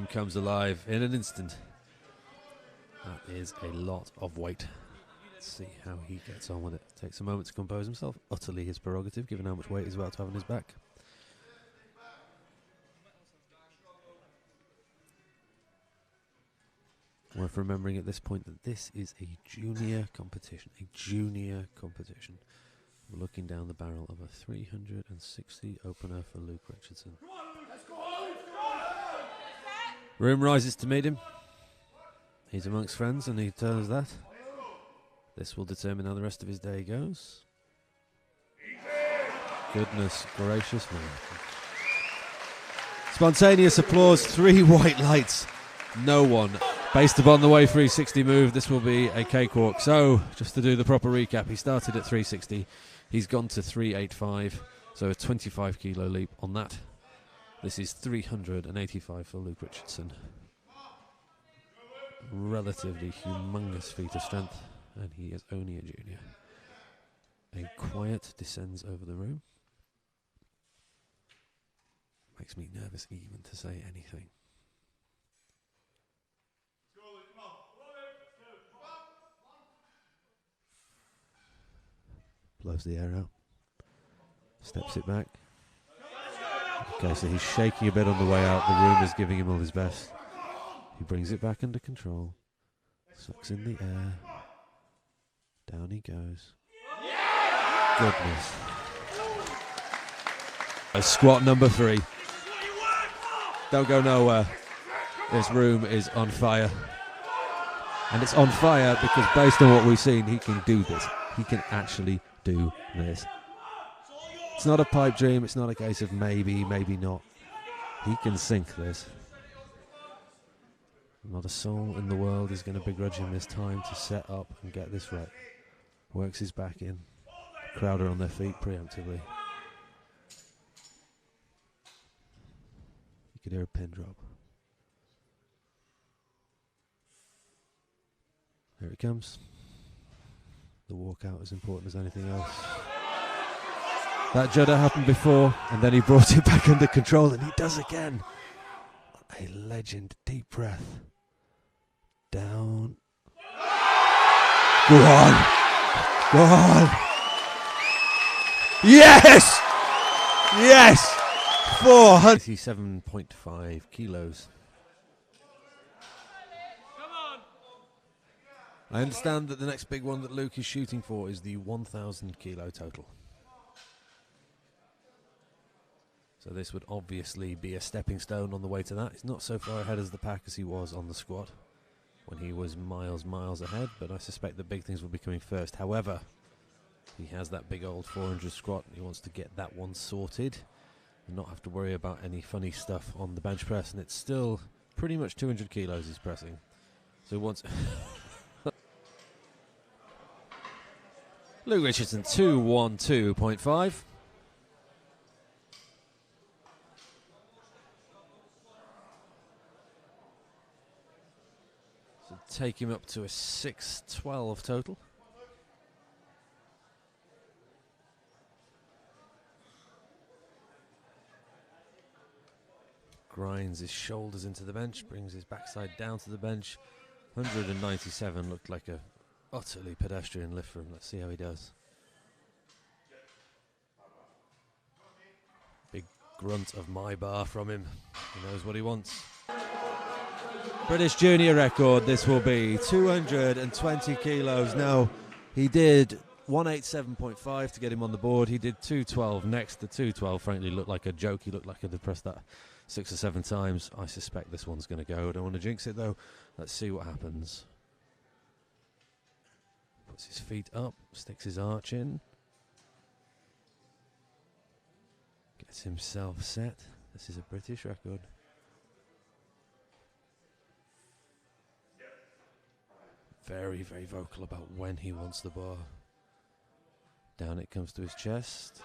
comes alive in an instant. That is a lot of weight. Let's see how he gets on with it. Takes a moment to compose himself. Utterly his prerogative, given how much weight he's about to have on his back. Worth remembering at this point that this is a junior competition. We're looking down the barrel of a 360 opener for Luke Richardson. Room rises to meet him. He's amongst friends and he tells us that. This will determine how the rest of his day goes. Goodness gracious me. Spontaneous applause, 3 white lights. No one. Based upon the way 360 moved, this will be a cakewalk. So, just to do the proper recap, he started at 360. He's gone to 385. So a 25 kilo leap on that. This is 385 for Luke Richardson. Relatively humongous feat of strength, and he is only a junior. A quiet descends over the room. Makes me nervous even to say anything. Blows the air out. Steps it back. Okay, so he's shaking a bit on the way out. The room is giving him all his best. He brings it back under control. Sucks in the air. Down he goes. Goodness. Squat number 3. Don't go nowhere. This room is on fire. And it's on fire because based on what we've seen, he can do this. He can actually do this. It's not a pipe dream. It's not a case of maybe, maybe not. He can sink this. Not a soul in the world is going to begrudge him this time to set up and get this right. Works his back in. Crowd are on their feet preemptively. You could hear a pin drop. Here it comes. The walkout is important as anything else. That judder happened before, and then he brought it back under control, and he does again. A legend. Deep breath. Down. Go on. Go on. Yes! Yes! 457.5 kilos. I understand that the next big one that Luke is shooting for is the 1,000 kilo total. So this would obviously be a stepping stone on the way to that. He's not so far ahead as the pack as he was on the squat when he was miles ahead, but I suspect the big things will be coming first. However, he has that big old 400 squat. He wants to get that one sorted and not have to worry about any funny stuff on the bench press, and it's still pretty much 200 kilos he's pressing. So once... Luke Richardson, 212.5. So take him up to a 612 total. Grinds his shoulders into the bench, brings his backside down to the bench. 197 looked like a utterly pedestrian lift for him. Let's see how he does. Big grunt of my bar from him. He knows what he wants. British junior record, this will be 220 kilos. Now, he did 187.5 to get him on the board. He did 212 next. The 212 frankly looked like a joke. He looked like he'd pressed that 6 or 7 times. I suspect this one's going to go. I don't want to jinx it though. Let's see what happens. Puts his feet up, sticks his arch in. Gets himself set. This is a British record. Very, very vocal about when he wants the bar. Down it comes to his chest.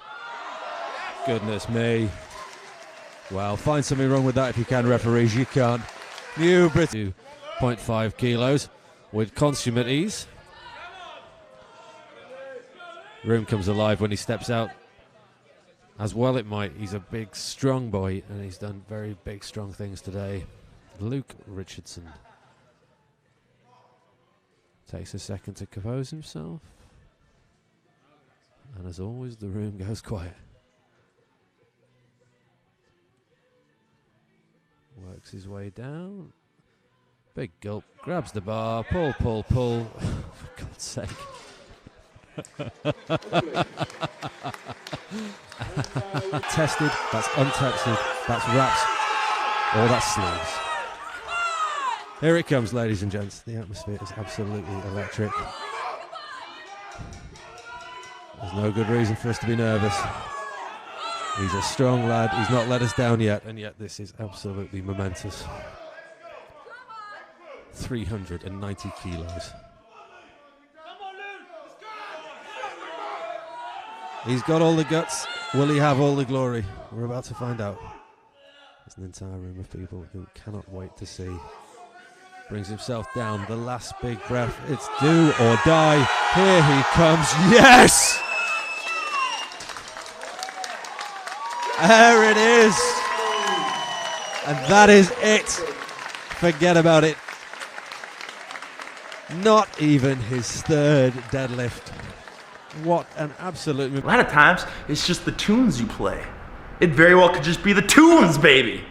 Goodness me. Well, find something wrong with that if you can, referees. You can't. New British 2.5 kilos with consummate ease. Room comes alive when he steps out. As well it might. He's a big, strong boy, and he's done very big, strong things today. Luke Richardson takes a second to compose himself. And as always, the room goes quiet. Works his way down. Big gulp. Grabs the bar. Pull, pull, pull. For God's sake. Tested. That's untested. That's wraps. Or that's sleeves. Here it comes, ladies and gents. The atmosphere is absolutely electric. There's no good reason for us to be nervous. He's a strong lad. He's not let us down yet, and yet this is absolutely momentous. 390 kilos. He's got all the guts. Will he have all the glory? We're about to find out. There's an entire room of people who cannot wait to see. Brings himself down. The last big breath. It's do or die. Here he comes. Yes! There it is. And that is it. Forget about it. Not even his third deadlift. What an absolute... A lot of times, it's just the tunes you play. It very well could just be the tunes, baby.